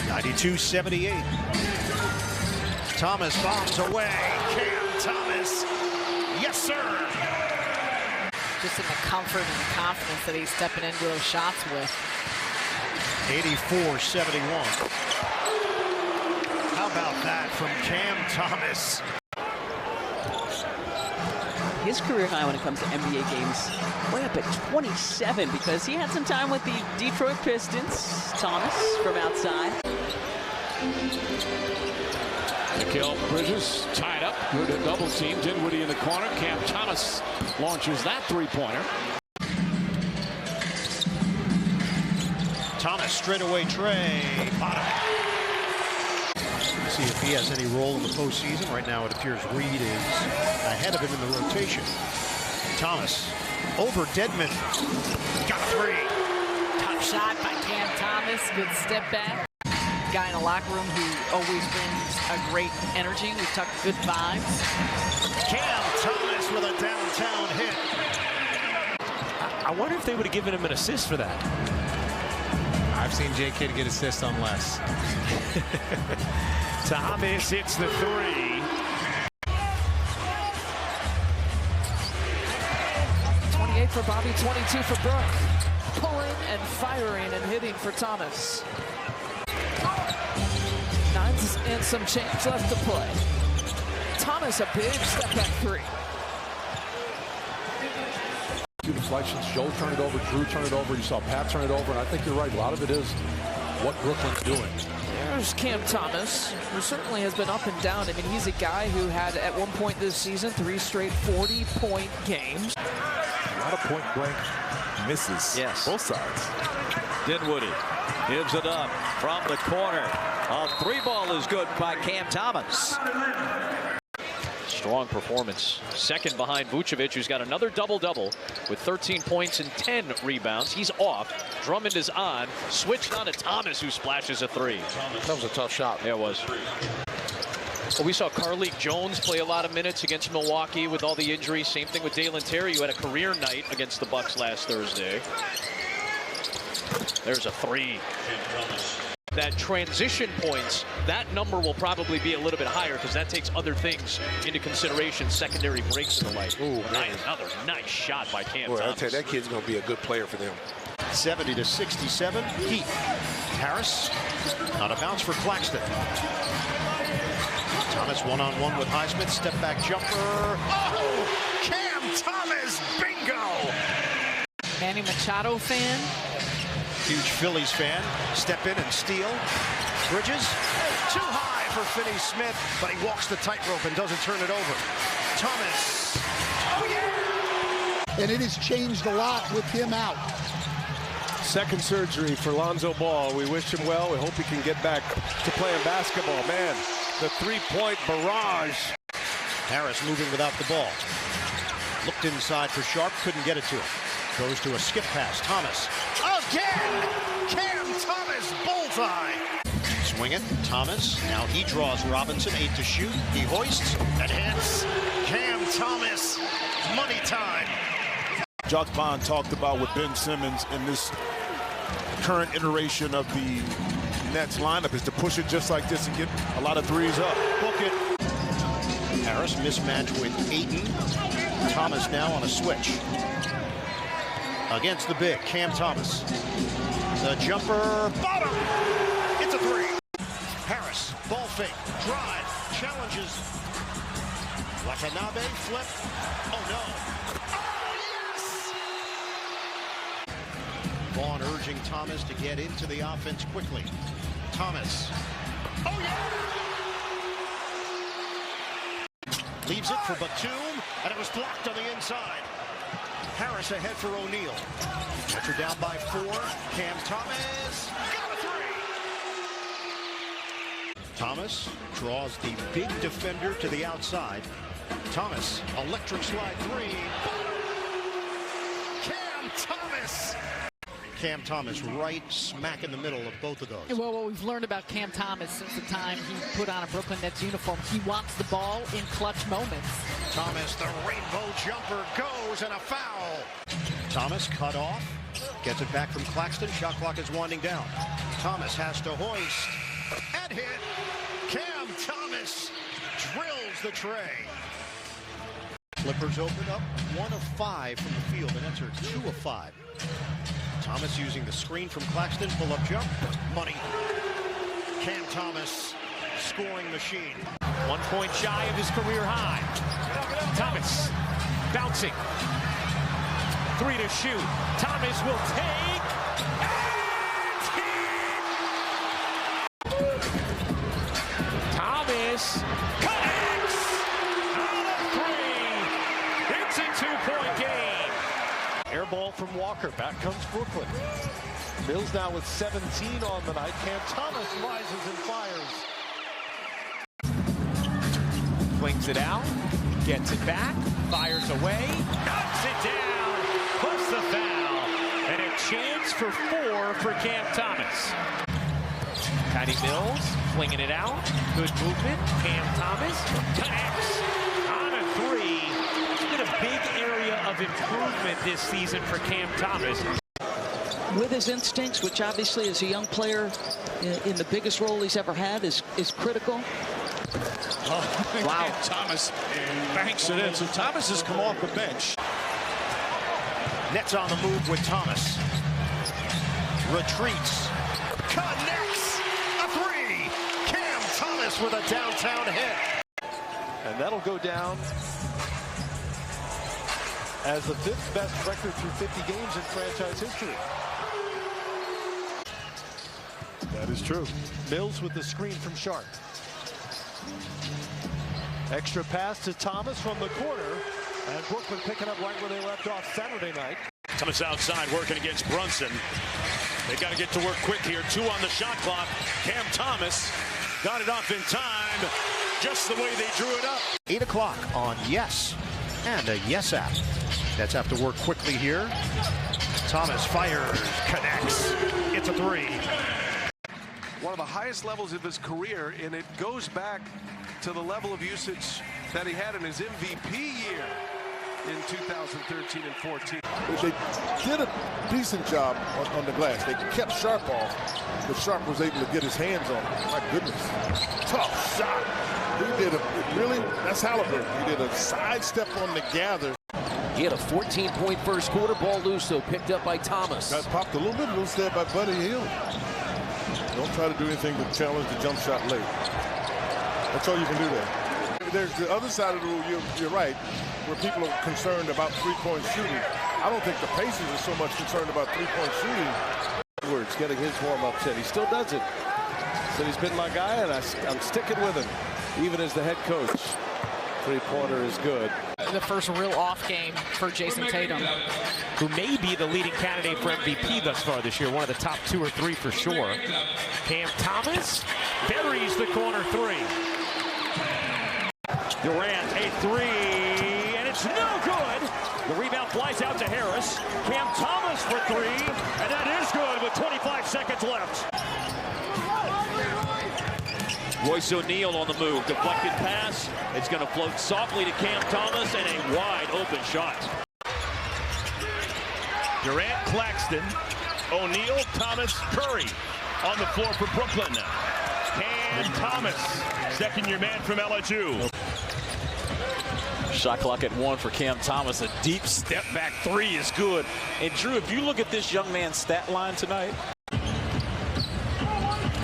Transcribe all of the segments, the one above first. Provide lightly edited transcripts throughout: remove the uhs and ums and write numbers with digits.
92-78. Thomas bombs away. Cam Thomas. Yes, sir. Just in the comfort and the confidence that he's stepping into those shots with. 84-71. How about that from Cam Thomas? His career high when it comes to NBA games, way up at 27 because he had some time with the Detroit Pistons. Thomas from outside. Mikal Bridges tied up. Good at double team. Dinwiddie in the corner. Cam Thomas launches that three-pointer. Thomas straightaway tray. Bottom. See if he has any role in the postseason. Right now it appears Reed is ahead of him in the rotation. Thomas over Dedmon. Got a three. Tough shot by Cam Thomas. Good step back. Guy in the locker room who always brings a great energy. We talk good vibes. Cam Thomas with a downtown hit. I wonder if they would have given him an assist for that. I've seen J.K. get assists on less. Thomas hits the three. 28 for Bobby, 22 for Brooke. Pulling and firing and hitting for Thomas. 9 and some change left to play. Thomas a big step back three. Two deflections. Joe turned it over. Drew turned it over. You saw Pat turn it over. And I think you're right. A lot of it is what Brooklyn's doing. There's Cam Thomas, who certainly has been up and down. I mean, he's a guy who had, at one point this season, 3 straight 40-point games. A lot of point-blank misses. Yes. Both sides. Dinwiddie gives it up from the corner. A three ball is good by Cam Thomas. Strong performance. Second behind Vucevic, who's got another double-double with 13 points and 10 rebounds. He's off. Drummond is on. Switched on to Thomas, who splashes a three. That was a tough shot. Yeah, it was. Well, we saw Carlik Jones play a lot of minutes against Milwaukee with all the injuries. Same thing with Dalen Terry, who had a career night against the Bucks last Thursday. There's a three. That transition points, that number will probably be a little bit higher because that takes other things into consideration, secondary breaks and the like. Ooh, another nice shot by Cam Boy, Thomas. I tell you, that kid's going to be a good player for them. 70-67. Heat. Harris out of bounds for Claxton. Thomas one-on-one with Highsmith. Step back jumper. Oh! Cam Thomas! Bingo! Manny Machado fan. Huge Phillies fan. Step in and steal. Bridges. Too high for Finney Smith, but he walks the tightrope and doesn't turn it over. Thomas. Oh, yeah! And it has changed a lot with him out. Second surgery for Lonzo Ball. We wish him well. We hope he can get back to playing basketball. Man, the three-point barrage. Harris moving without the ball. Looked inside for Sharp, couldn't get it to him. Goes to a skip pass. Thomas. Again! Cam Thomas, bullseye! Swing it, Thomas. Now he draws Robinson, 8 to shoot. He hoists and hits. Cam Thomas, money time. Jock Bond talked about with Ben Simmons in this current iteration of the Nets lineup is to push it just like this and get a lot of threes up. Book it. Harris mismatch with Ayton. Thomas now on a switch. Against the big, Cam Thomas. The jumper, bottom! It's a three. Harris, ball fake, drive, challenges. Watanabe, flip. Oh, no. Oh, yes! Vaughn urging Thomas to get into the offense quickly. Thomas. Oh, yeah! Leaves it for Batum, and it was blocked on the inside. Harris ahead for O'Neal. Metro down by 4. Cam Thomas got a three. Thomas draws the big defender to the outside. Thomas, electric slide three. Cam Thomas. Cam Thomas right smack in the middle of both of those. Well, what we've learned about Cam Thomas since the time he put on a Brooklyn Nets uniform, he wants the ball in clutch moments. Thomas, the rainbow jumper goes and a foul. Thomas cut off, gets it back from Claxton. Shot clock is winding down. Thomas has to hoist. And hit. Cam Thomas drills the tray. Clippers open up 1 of 5 from the field, and that's her 2 of 5. Thomas using the screen from Claxton, pull-up jump, money. Cam Thomas, scoring machine. 1 point shy of his career high. Thomas bouncing. 3 to shoot. Thomas will take. And Thomas connects on a 3. It's a 2-point game. Air ball from Walker. Back comes Brooklyn. Mills now with 17 on the night. Cam Thomas rises and fires. Flings it out. Gets it back. Fires away. Knocks it down. Plus the foul. And a chance for 4 for Cam Thomas. Patty Mills flinging it out. Good movement. Cam Thomas connects on a 3. It's been a big area of improvement this season for Cam Thomas. With his instincts, which obviously as a young player in the biggest role he's ever had is critical. Wow. Thomas banks it in. So Thomas has come off the bench. Nets on the move with Thomas. Retreats. Connects. A 3. Cam Thomas with a downtown hit. And that'll go down as the 5th best record through 50 games in franchise history. That is true. Mills with the screen from Sharp. Extra pass to Thomas from the corner, and Brooklyn picking up right where they left off Saturday night. Thomas outside working against Brunson. They got to get to work quick here. 2 on the shot clock. Cam Thomas got it off in time, just the way they drew it up. 8 o'clock on Yes and a Yes app. Nets have to work quickly here. Thomas fires, connects. It's a 3. One of the highest levels of his career, and it goes back to the level of usage that he had in his MVP year in 2013 and 14. They did a decent job on the glass. They kept Sharp off, but Sharp was able to get his hands on it. My goodness. Tough shot. He did really, that's Halliburton. He did a sidestep on the gather. He had a 14-point first quarter. Ball loose, though, picked up by Thomas. Got popped a little bit loose there by Buddy Hield. Don't try to do anything to challenge the jump shot late. That's all you can do there. There's the other side of the rule, you're right, where people are concerned about three-point shooting. I don't think the Pacers are so much concerned about three-point shooting. Edwards getting his warm-ups in. He still does it. So he's been my guy, and I'm sticking with him, even as the head coach. Three-pointer is good. The first real off game for Jason Tatum, who may be the leading candidate for MVP thus far this year, one of the top 2 or 3 for sure. Cam Thomas buries the corner 3. Durant, a 3, and it's no good. The rebound flies out to Harris. Cam Thomas for 3, and that is good with 25 seconds left. Royce O'Neal on the move. Deflected pass. It's going to float softly to Cam Thomas, and a wide open shot. Durant, Claxton, O'Neal, Thomas, Curry on the floor for Brooklyn now. Cam Thomas, second-year man from LSU. Shot clock at 1 for Cam Thomas. A deep step back 3 is good. And Drew, if you look at this young man's stat line tonight,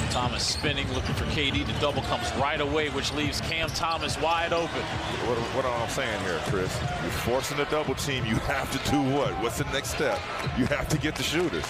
Thomas spinning, looking for KD. The double comes right away, which leaves Cam Thomas wide open. What am I saying here, Chris? You're forcing a double team. You have to do what? What's the next step? You have to get the shooters.